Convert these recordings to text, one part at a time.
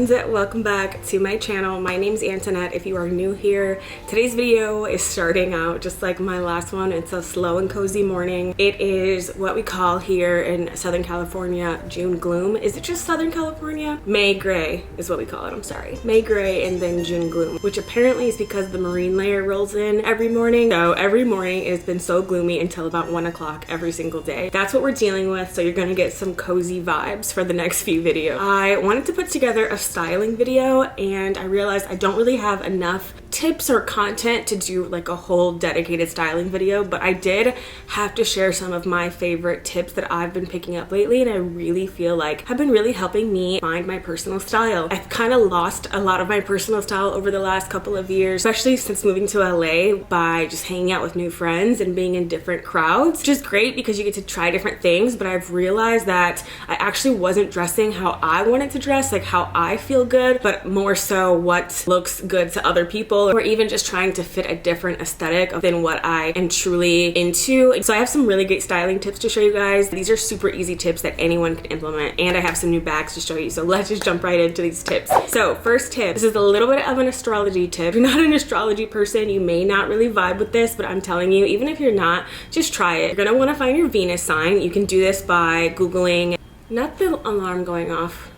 friends, welcome back to my channel. My name's Antonnette. If you are new here, today's video is starting out just like my last one. It's a slow and cozy morning. It is what we call here in Southern California June gloom. Is it just Southern California? May gray is what we call it. I'm sorry, May gray and then June gloom, which apparently is because the marine layer rolls in every morning. So every morning it's been so gloomy until about 1 o'clock every single day. That's what we're dealing with. So you're gonna get some cozy vibes for the next few videos. I wanted to put together a styling video and I realized I don't really have enough tips or content to do like a whole dedicated styling video, but I did have to share some of my favorite tips that I've been picking up lately and I really feel like have been really helping me find my personal style. I've kind of lost a lot of my personal style over the last couple of years, especially since moving to LA, by just hanging out with new friends and being in different crowds, which is great because you get to try different things, but I've realized that I actually wasn't dressing how I wanted to dress, like how I feel good, but more so what looks good to other people, or even just trying to fit a different aesthetic than what I am truly into. So I have some really great styling tips to show you guys. These are super easy tips that anyone can implement, and I have some new bags to show you. So let's just jump right into these tips. So first tip, this is a little bit of an astrology tip. If you're not an astrology person, you may not really vibe with this, but I'm telling you, even if you're not, just try it. You're gonna wanna find your Venus sign. You can do this by Googling, not the alarm going off,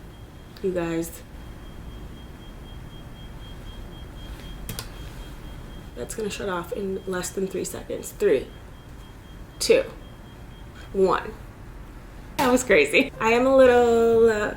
you guys. That's gonna shut off in less than 3 seconds. 3, 2, 1. That was crazy. I am a little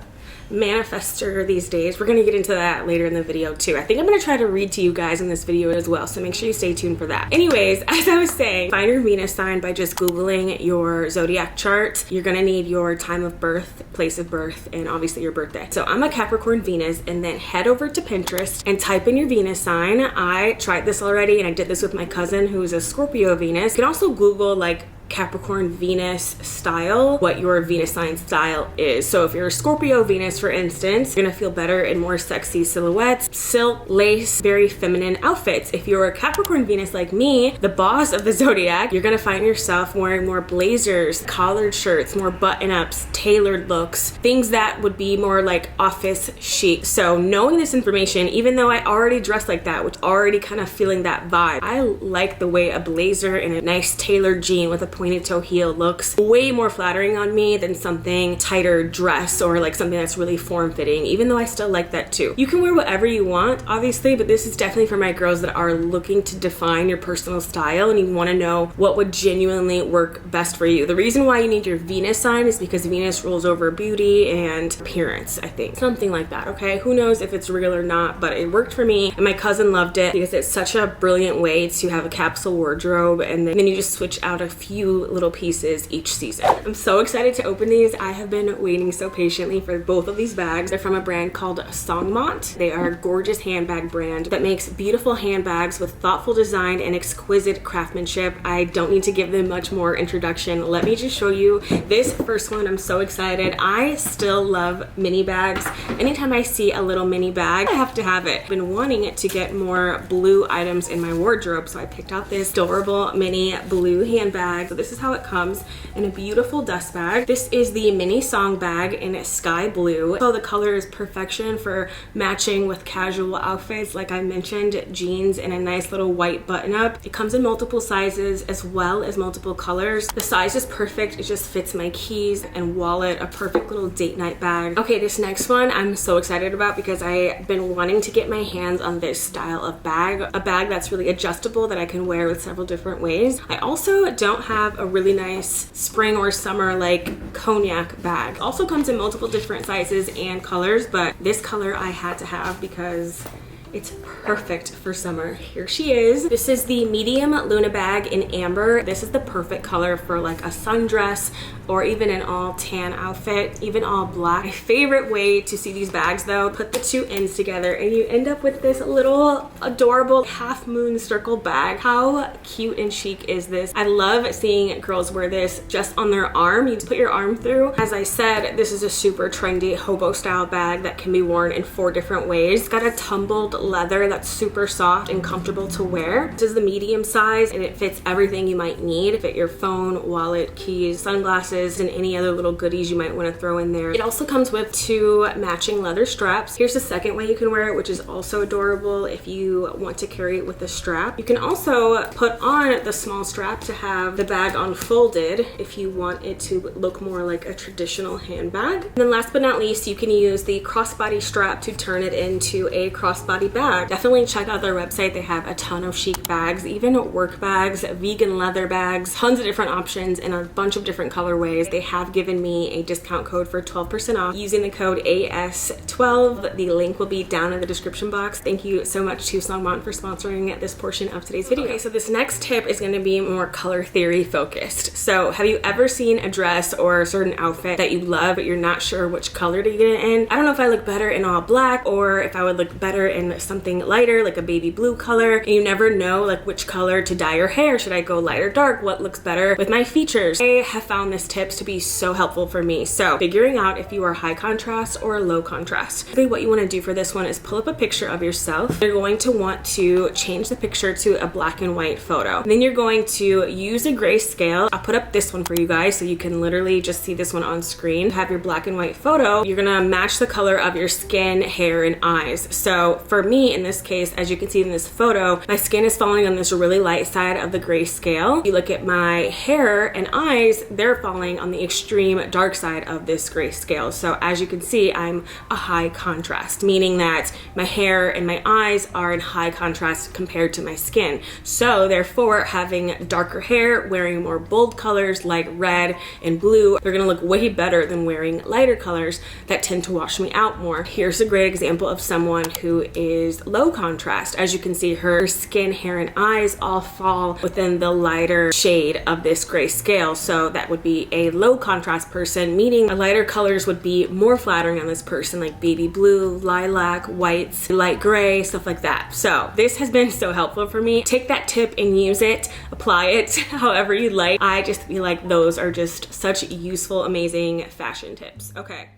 manifester these days. We're gonna get into that later in the video too. I think I'm gonna try to read to you guys in this video as well, so make sure you stay tuned for that. Anyways, as I was saying, find your Venus sign by just Googling your zodiac chart. You're gonna need your time of birth, place of birth, and obviously your birthday. So I'm a Capricorn Venus, and then head over to Pinterest and type in your Venus sign. I tried this already and I did this with my cousin who's a Scorpio Venus. You can also Google like Capricorn Venus style, what your Venus sign style is. So if you're a Scorpio Venus, for instance, you're gonna feel better in more sexy silhouettes, silk, lace, very feminine outfits. If you're a Capricorn Venus like me, the boss of the zodiac, you're gonna find yourself wearing more blazers, collared shirts, more button-ups, tailored looks, things that would be more like office chic. So knowing this information, even though I already dress like that, which already kind of feeling that vibe, I like the way a blazer and a nice tailored jean with a pointed toe heel looks way more flattering on me than something tighter dress or like something that's really form-fitting, even though I still like that too. You can wear whatever you want, obviously, but this is definitely for my girls that are looking to define your personal style and you want to know what would genuinely work best for you. The reason why you need your Venus sign is because Venus rules over beauty and appearance, I think. Something like that, okay? Who knows if it's real or not, but it worked for me and my cousin loved it because it's such a brilliant way to have a capsule wardrobe, and then you just switch out a few little pieces each season. I'm so excited to open these. I have been waiting so patiently for both of these bags. They're from a brand called Songmont. They are a gorgeous handbag brand that makes beautiful handbags with thoughtful design and exquisite craftsmanship. I don't need to give them much more introduction. Let me just show you this first one. I'm so excited. I still love mini bags. Anytime I see a little mini bag, I have to have it. I've been wanting it to get more blue items in my wardrobe, so I picked out this adorable mini blue handbag. So this is how it comes in a beautiful dust bag. This is the mini song bag in sky blue. So the color is perfection for matching with casual outfits. Like I mentioned, jeans and a nice little white button up. It comes in multiple sizes as well as multiple colors. The size is perfect. It just fits my keys and wallet, a perfect little date night bag. Okay, this next one I'm so excited about because I've been wanting to get my hands on this style of bag. A bag that's really adjustable that I can wear with several different ways. I also don't have a really nice spring or summer like cognac bag. Also comes in multiple different sizes and colors, but this color I had to have because it's perfect for summer. Here she is. This is the medium Luna bag in amber. This is the perfect color for like a sundress or even an all tan outfit, even all black. My favorite way to see these bags though, put the two ends together and you end up with this little adorable half moon circle bag. How cute and chic is this? I love seeing girls wear this just on their arm. You just put your arm through. As I said, this is a super trendy hobo style bag that can be worn in 4 different ways. It's got a tumbled leather that's super soft and comfortable to wear. This is the medium size and it fits everything you might need. Fit your phone, wallet, keys, sunglasses, and any other little goodies you might want to throw in there. It also comes with 2 matching leather straps. Here's the second way you can wear it, which is also adorable if you want to carry it with a strap. You can also put on the small strap to have the bag unfolded if you want it to look more like a traditional handbag. And then last but not least, you can use the crossbody strap to turn it into a crossbody bag. Definitely check out their website. They have a ton of chic bags, even work bags, vegan leather bags, tons of different options in a bunch of different colorways. They have given me a discount code for 12% off using the code AS12. The link will be down in the description box. Thank you so much to Songmont for sponsoring this portion of today's video. Okay, so this next tip is going to be more color theory focused. So have you ever seen a dress or a certain outfit that you love but you're not sure which color to get it in? I don't know if I look better in all black or if I would look better in something lighter like a baby blue color, and you never know like which color to dye your hair. Should I go light or dark? What looks better with my features? I have found this tips to be so helpful for me. So figuring out if you are high contrast or low contrast. Really what you want to do for this one is pull up a picture of yourself. You're going to want to change the picture to a black and white photo. And then you're going to use a grayscale. I'll put up this one for you guys so you can literally just see this one on screen. Have your black and white photo. You're gonna match the color of your skin, hair, and eyes. So for me in this case, as you can see in this photo, my skin is falling on this really light side of the grayscale. You look at my hair and eyes, they're falling on the extreme dark side of this grayscale. So as you can see, I'm a high contrast, meaning that my hair and my eyes are in high contrast compared to my skin. So therefore, having darker hair, wearing more bold colors like red and blue, they're gonna look way better than wearing lighter colors that tend to wash me out more. Here's a great example of someone who is low contrast. As you can see, her skin, hair, and eyes all fall within the lighter shade of this gray scale. So that would be a low contrast person, meaning lighter colors would be more flattering on this person, like baby blue, lilac, whites, light gray, stuff like that. So this has been so helpful for me. Take that tip and use it, apply it however you like. I just feel like those are just such useful, amazing fashion tips. Okay.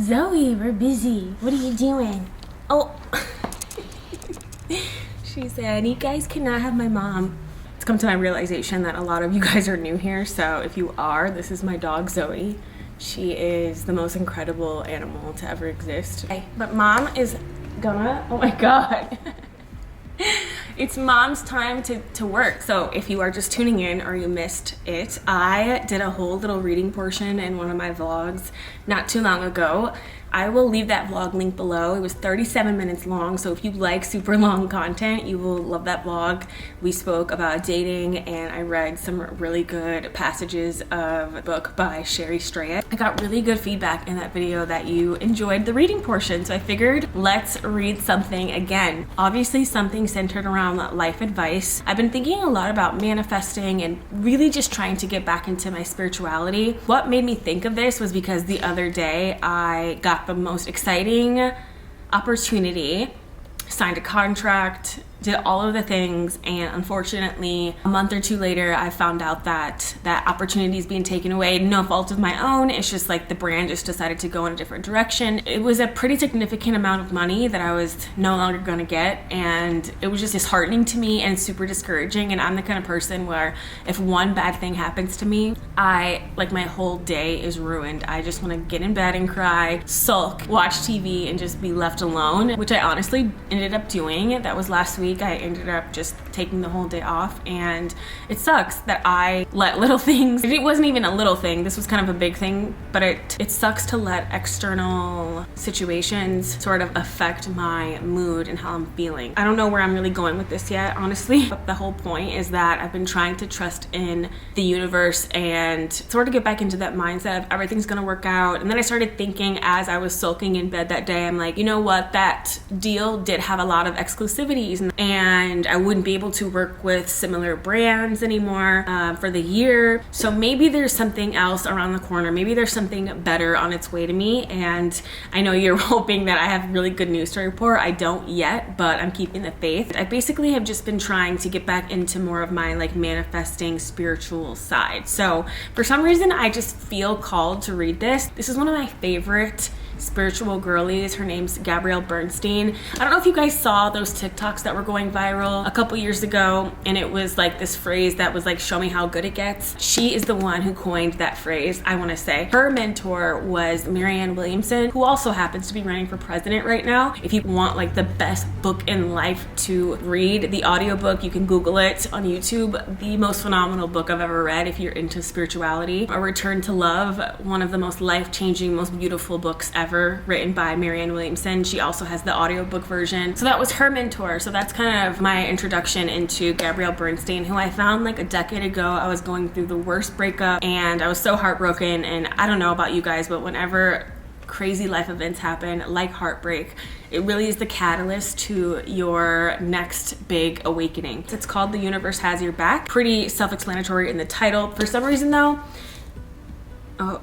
Zoe, we're busy. What are you doing? Oh, she said, you guys cannot have my mom. It's come to my realization that a lot of you guys are new here. So if you are, this is my dog, Zoe. She is the most incredible animal to ever exist. Okay, but mom is gonna, oh my God. It's mom's time to work. So if you are just tuning in or you missed it, I did a whole little reading portion in one of my vlogs not too long ago. I will leave that vlog link below. It was 37 minutes long, so if you like super long content, you will love that vlog. We spoke about dating, and I read some really good passages of a book by Sherry Strayed. I got really good feedback in that video that you enjoyed the reading portion, so I figured let's read something again. Obviously something centered around life advice. I've been thinking a lot about manifesting and really just trying to get back into my spirituality. What made me think of this was because the other day I got the most exciting opportunity, signed a contract, did all of the things, and unfortunately a month or two later I found out that that opportunity is being taken away. No fault of my own, it's just like the brand just decided to go in a different direction. It was a pretty significant amount of money that I was no longer going to get, and it was just disheartening to me and super discouraging. And I'm the kind of person where if one bad thing happens to me, my whole day is ruined. I just want to get in bed and cry, sulk, watch TV, and just be left alone, which I honestly ended up doing. That was last week. I ended up just taking the whole day off, and it sucks that I let little things, it wasn't even a little thing, this was kind of a big thing, but it sucks to let external situations sort of affect my mood and how I'm feeling. I don't know where I'm really going with this yet, honestly, but the whole point is that I've been trying to trust in the universe and sort of get back into that mindset of everything's gonna work out. And then I started thinking as I was sulking in bed that day, I'm like, you know what, that deal did have a lot of exclusivities, and I wouldn't be able to work with similar brands anymore for the year. So maybe there's something else around the corner. Maybe there's something better on its way to me. And I know you're hoping that I have really good news to report. I don't yet, but I'm keeping the faith. I basically have just been trying to get back into more of my manifesting spiritual side. So for some reason, I just feel called to read this. This is one of my favorite spiritual girlies. Her name's Gabrielle Bernstein. I don't know if you guys saw those TikToks that were going viral a couple years ago, and it was like this phrase that was like, show me how good it gets. She is the one who coined that phrase, I want to say. Her mentor was Marianne Williamson, who also happens to be running for president right now. If you want like the best book in life to read, the audiobook, you can Google it on YouTube. The most phenomenal book I've ever read if you're into spirituality. A Return to Love, one of the most life-changing, most beautiful books ever, written by Marianne Williamson. She also has the audiobook version. So that was her mentor. So that's kind of my introduction into Gabrielle Bernstein, who I found like a decade ago. I was going through the worst breakup and I was so heartbroken. And I don't know about you guys, but whenever crazy life events happen like heartbreak, it really is the catalyst to your next big awakening. It's called The Universe Has Your Back. Pretty self-explanatory in the title. For some reason though,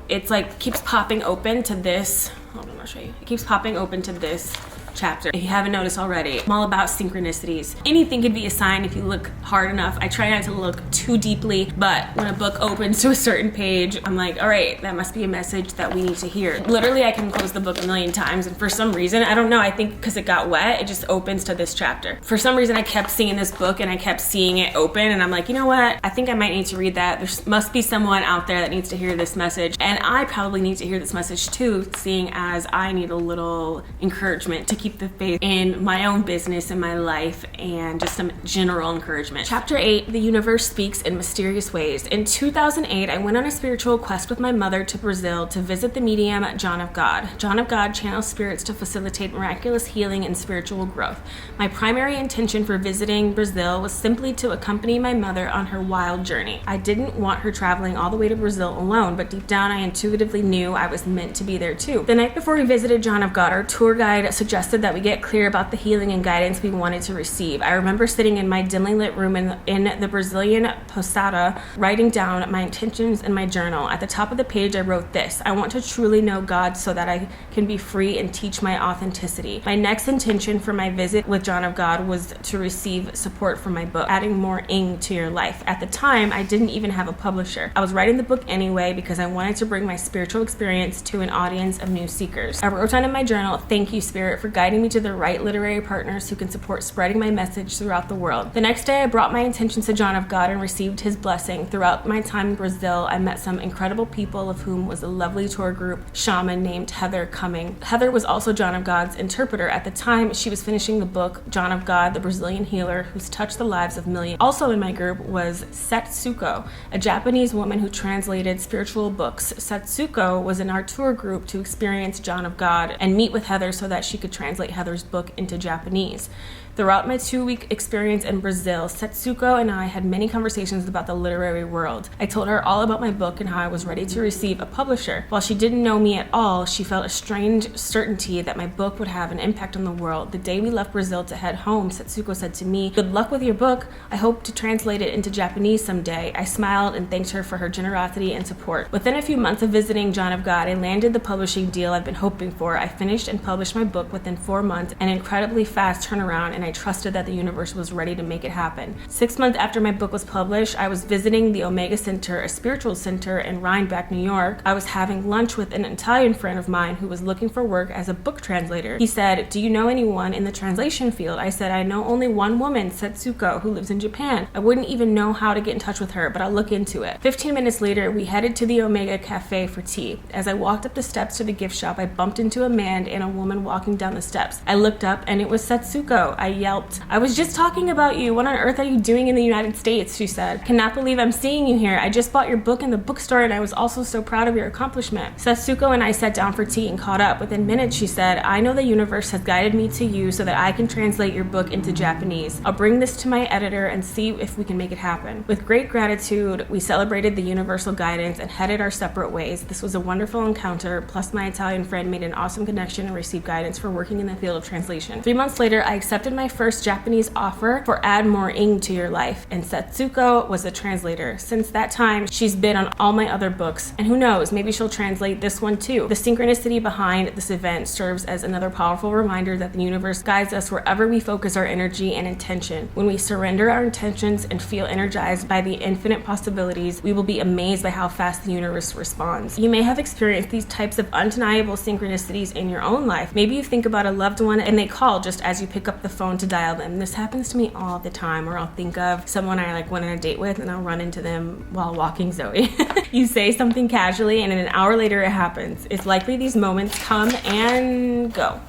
it's like keeps popping open to this. Hold on, I'll show you. It keeps popping open to this chapter. If you haven't noticed already, I'm all about synchronicities. Anything could be a sign if you look hard enough. I try not to look too deeply, but when a book opens to a certain page, I'm like, all right, that must be a message that we need to hear. Literally, I can close the book a million times, and for some reason, I don't know, I think because it got wet, it just opens to this chapter. For some reason, I kept seeing this book and I kept seeing it open, and I'm like, you know what? I think I might need to read that. There must be someone out there that needs to hear this message, and I probably need to hear this message too, seeing as I need a little encouragement to keep the faith in my own business and my life, and just some general encouragement. Chapter 8, The Universe Speaks in Mysterious Ways. In 2008, I went on a spiritual quest with my mother to Brazil to visit the medium John of God. John of God channels spirits to facilitate miraculous healing and spiritual growth. My primary intention for visiting Brazil was simply to accompany my mother on her wild journey. I didn't want her traveling all the way to Brazil alone, but deep down I intuitively knew I was meant to be there too. The night before we visited John of God, our tour guide suggested that we get clear about the healing and guidance we wanted to receive. I remember sitting in my dimly lit room in the Brazilian posada, writing down my intentions in my journal. At the top of the page, I wrote this: I want to truly know God so that I can be free and teach my authenticity. My next intention for my visit with John of God was to receive support for my book, Adding More Ing to Your Life. At the time, I didn't even have a publisher. I was writing the book anyway because I wanted to bring my spiritual experience to an audience of new seekers. I wrote down in my journal, thank you, Spirit, for guiding guiding me to the right literary partners who can support spreading my message throughout the world. The next day, I brought my intentions to John of God and received his blessing. Throughout my time in Brazil, I met some incredible people, of whom was a lovely tour group shaman named Heather Cumming. Heather was also John of God's interpreter. At the time, she was finishing the book John of God, the Brazilian healer who's touched the lives of millions. Also in my group was Setsuko, a Japanese woman who translated spiritual books. Setsuko was in our tour group to experience John of God and meet with Heather so that she could translate Heather's book into Japanese. Throughout my 2-week experience in Brazil, Setsuko and I had many conversations about the literary world. I told her all about my book and how I was ready to receive a publisher. While she didn't know me at all, she felt a strange certainty that my book would have an impact on the world. The day we left Brazil to head home, Setsuko said to me, "Good luck with your book. I hope to translate it into Japanese someday." I smiled and thanked her for her generosity and support. Within a few months of visiting John of God, I landed the publishing deal I've been hoping for. I finished and published my book within 4 months, an incredibly fast turnaround, and I trusted that the universe was ready to make it happen. 6 months after my book was published, I was visiting the Omega Center, a spiritual center in Rhinebeck, New York. I was having lunch with an Italian friend of mine who was looking for work as a book translator. He said, "Do you know anyone in the translation field?" I said, "I know only one woman, Setsuko, who lives in Japan. I wouldn't even know how to get in touch with her, but I'll look into it." 15 minutes later, we headed to the Omega Cafe for tea. As I walked up the steps to the gift shop, I bumped into a man and a woman walking down the steps. I looked up and it was Setsuko. I yelped, "I was just talking about you. What on earth are you doing in the United States?" She said. "Cannot believe I'm seeing you here. I just bought your book in the bookstore and I was also so proud of your accomplishment." Setsuko and I sat down for tea and caught up. Within minutes, she said, "I know the universe has guided me to you so that I can translate your book into Japanese. I'll bring this to my editor and see if we can make it happen." With great gratitude, we celebrated the universal guidance and headed our separate ways. This was a wonderful encounter, plus my Italian friend made an awesome connection and received guidance for working in the field of translation. 3 months later, I accepted my first Japanese offer for Add More Ing to Your Life, and Setsuko was a translator. Since that time, she's been on all my other books, and who knows, maybe she'll translate this one too. The synchronicity behind this event serves as another powerful reminder that the universe guides us wherever we focus our energy and intention. When we surrender our intentions and feel energized by the infinite possibilities, we will be amazed by how fast the universe responds. You may have experienced these types of undeniable synchronicities in your own life. Maybe you think about a loved one and they call just as you pick up the phone to dial them. This happens to me all the time, or I'll think of someone I went on a date with and I'll run into them while walking Zoe. You say something casually and an hour later it happens. It's likely these moments come and go.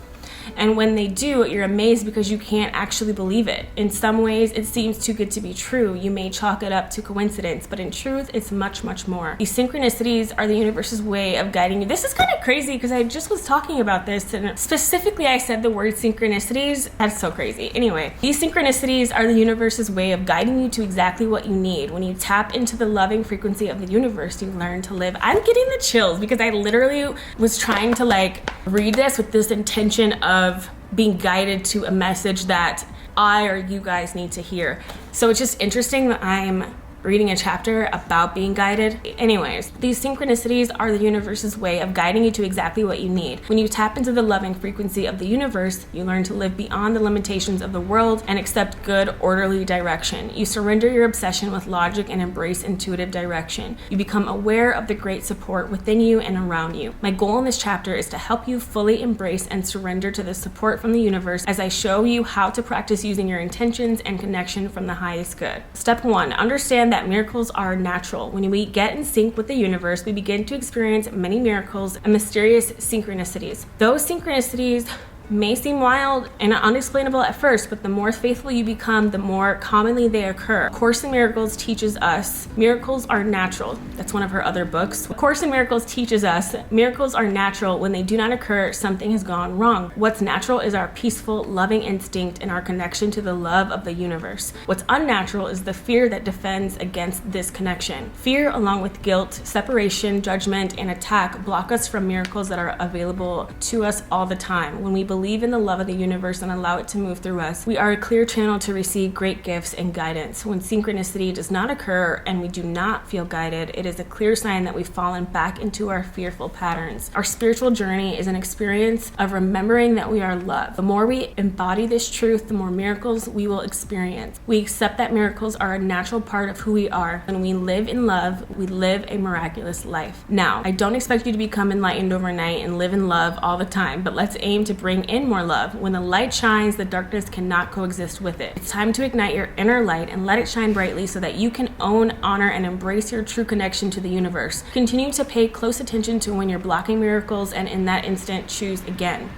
And when they do, you're amazed because you can't actually believe it. In some ways, it seems too good to be true. You may chalk it up to coincidence, but in truth, it's much, much more. These synchronicities are the universe's way of guiding you. This is kind of crazy because I just was talking about this, and specifically I said the word synchronicities. That's so crazy. Anyway, these synchronicities are the universe's way of guiding you to exactly what you need. When you tap into the loving frequency of the universe, you learn to live. I'm getting the chills because I literally was trying to read this with this intention of being guided to a message that I or you guys need to hear. So it's just interesting that I'm reading a chapter about being guided. Anyways, these synchronicities are the universe's way of guiding you to exactly what you need. When you tap into the loving frequency of the universe, you learn to live beyond the limitations of the world and accept good, orderly direction. You surrender your obsession with logic and embrace intuitive direction. You become aware of the great support within you and around you. My goal in this chapter is to help you fully embrace and surrender to the support from the universe as I show you how to practice using your intentions and connection from the highest good. Step 1, understand that miracles are natural. When we get in sync with the universe, we begin to experience many miracles and mysterious synchronicities. Those synchronicities may seem wild and unexplainable at first, but the more faithful you become, the more commonly they occur. A Course in Miracles teaches us miracles are natural. That's one of her other books. A Course in Miracles teaches us miracles are natural. When they do not occur, something has gone wrong. What's natural is our peaceful, loving instinct and our connection to the love of the universe. What's unnatural is the fear that defends against this connection. Fear, along with guilt, separation, judgment, and attack, block us from miracles that are available to us all the time. When we believe in the love of the universe and allow it to move through us, we are a clear channel to receive great gifts and guidance. When synchronicity does not occur and we do not feel guided, it is a clear sign that we've fallen back into our fearful patterns. Our spiritual journey is an experience of remembering that we are loved. The more we embody this truth, the more miracles we will experience. We accept that miracles are a natural part of who we are. When we live in love, we live a miraculous life. Now, I don't expect you to become enlightened overnight and live in love all the time, but let's aim to bring in more love. When the light shines, the darkness cannot coexist with it. It's time to ignite your inner light and let it shine brightly so that you can own, honor, and embrace your true connection to the universe. Continue to pay close attention to when you're blocking miracles, and in that instant, choose again.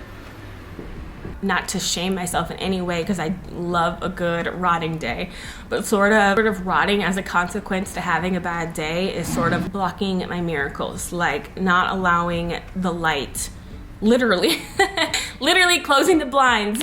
Not to shame myself in any way, because I love a good rotting day, but sort of rotting as a consequence to having a bad day is sort of blocking my miracles, like not allowing the light, literally closing the blinds.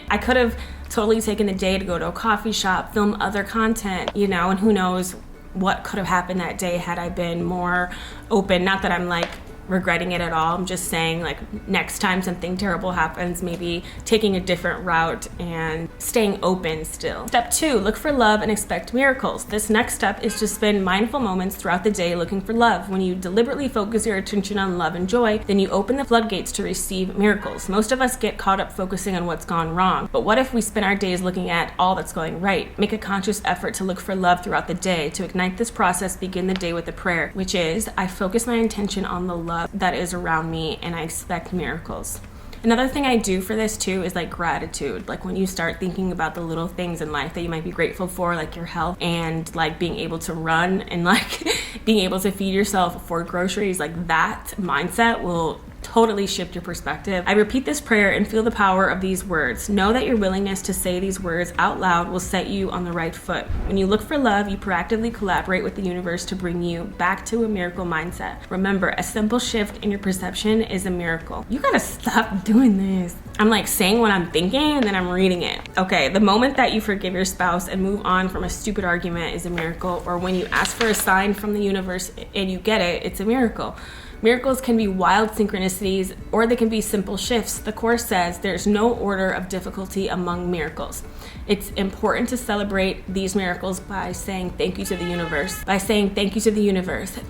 I could have totally taken the day to go to a coffee shop, film other content, you know, and who knows what could have happened that day had I been more open. Not that I'm like regretting it at all. I'm just saying, like, next time something terrible happens, maybe taking a different route and staying open still. Step 2, look for love and expect miracles. This next step is to spend mindful moments throughout the day looking for love. When you deliberately focus your attention on love and joy, then you open the floodgates to receive miracles. Most of us get caught up focusing on what's gone wrong, but what if we spend our days looking at all that's going right? Make a conscious effort to look for love throughout the day. To ignite this process, begin the day with a prayer, which is, I focus my intention on the love that is around me and I expect miracles. Another thing I do for this too is like gratitude. Like when you start thinking about the little things in life that you might be grateful for, like your health and like being able to run and like being able to feed yourself, afford groceries, like that mindset will totally shift your perspective. I repeat this prayer and feel the power of these words. Know that your willingness to say these words out loud will set you on the right foot. When you look for love, you proactively collaborate with the universe to bring you back to a miracle mindset. Remember, a simple shift in your perception is a miracle. You gotta stop doing this. I'm like saying what I'm thinking and then I'm reading it. Okay, the moment that you forgive your spouse and move on from a stupid argument is a miracle, or when you ask for a sign from the universe and you get it, it's a miracle. Miracles can be wild synchronicities, or they can be simple shifts. The Course says there's no order of difficulty among miracles. It's important to celebrate these miracles by saying thank you to the universe.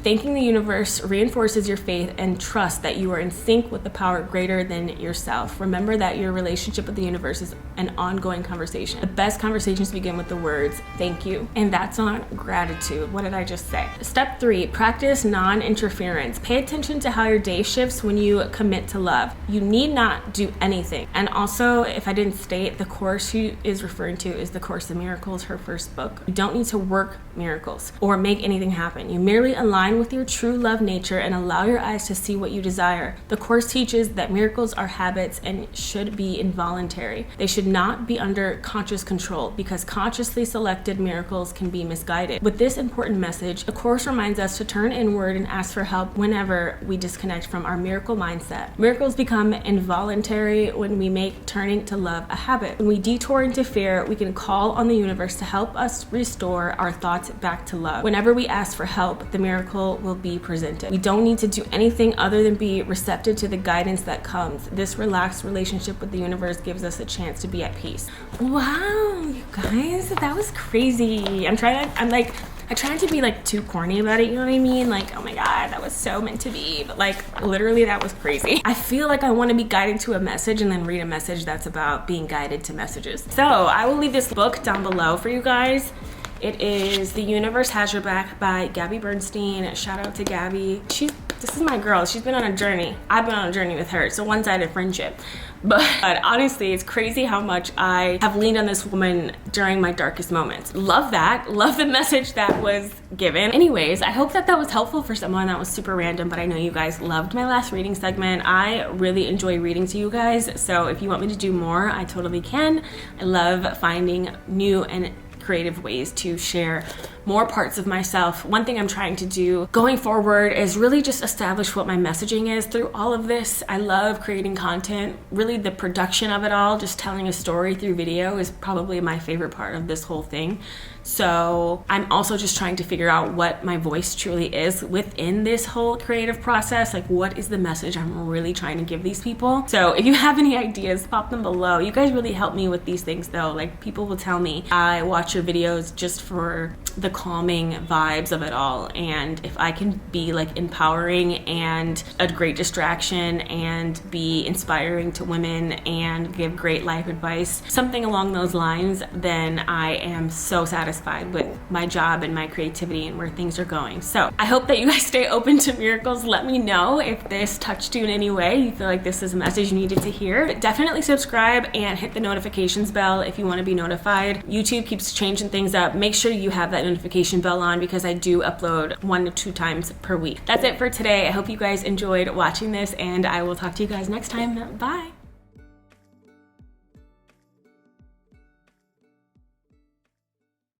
Thanking the universe reinforces your faith and trust that you are in sync with the power greater than yourself. Remember that your relationship with the universe is an ongoing conversation. The best conversations begin with the words thank you, and that's on gratitude. What did I just say? Step 3, practice non-interference. Pay attention to how your day shifts when you commit to love. You need not do anything. And also, if I didn't state, the Course she is referring to is the Course in Miracles, her first book. You don't need to work miracles or make anything happen. You merely align with your true love nature and allow your eyes to see what you desire. The Course teaches that miracles are habits and should be involuntary. They should not be under conscious control, because consciously selected miracles can be misguided. With this important message, the Course reminds us to turn inward and ask for help whenever we disconnect from our miracle mindset. Miracles become involuntary when we make turning to love a habit. When we detour into fear, we can call on the universe to help us restore our thoughts back to love. Whenever we ask for help, the miracle will be presented. We don't need to do anything other than be receptive to the guidance that comes. This relaxed relationship with the universe gives us a chance to be at peace. Wow, you guys, that was crazy. I try not to be like too corny about it, you know what I mean? Like, oh my God, that was so meant to be. But like, literally that was crazy. I feel like I want to be guided to a message and then read a message that's about being guided to messages. So I will leave this book down below for you guys. It is The Universe Has Your Back by Gabby Bernstein. Shout out to Gabby. This is my girl. She's been on a journey. I've been on a journey with her. It's a one-sided friendship. But honestly, it's crazy how much I have leaned on this woman during my darkest moments. Love that. Love the message that was given. Anyways, I hope that was helpful for someone. That was super random, but I know you guys loved my last reading segment. I really enjoy reading to you guys. So if you want me to do more, I totally can. I love finding new and creative ways to share more parts of myself. One thing I'm trying to do going forward is really just establish what my messaging is through all of this. I love creating content. Really, the production of it all, just telling a story through video, is probably my favorite part of this whole thing. So I'm also just trying to figure out what my voice truly is within this whole creative process. Like, what is the message I'm really trying to give these people? So if you have any ideas, pop them below. You guys really help me with these things though. Like, people will tell me, I watch watch your videos just for the calming vibes of it all. And if I can be like empowering and a great distraction and be inspiring to women and give great life advice, something along those lines, then I am so satisfied with my job and my creativity and where things are going. So I hope that you guys stay open to miracles. Let me know if this touched you in any way. You feel like this is a message you needed to hear. But definitely subscribe and hit the notifications bell if you want to be notified. YouTube keeps changing things up. Make sure you have that notification bell on because I do upload 1 to 2 times per week. That's it for today. I hope you guys enjoyed watching this, and I will talk to you guys next time. Bye.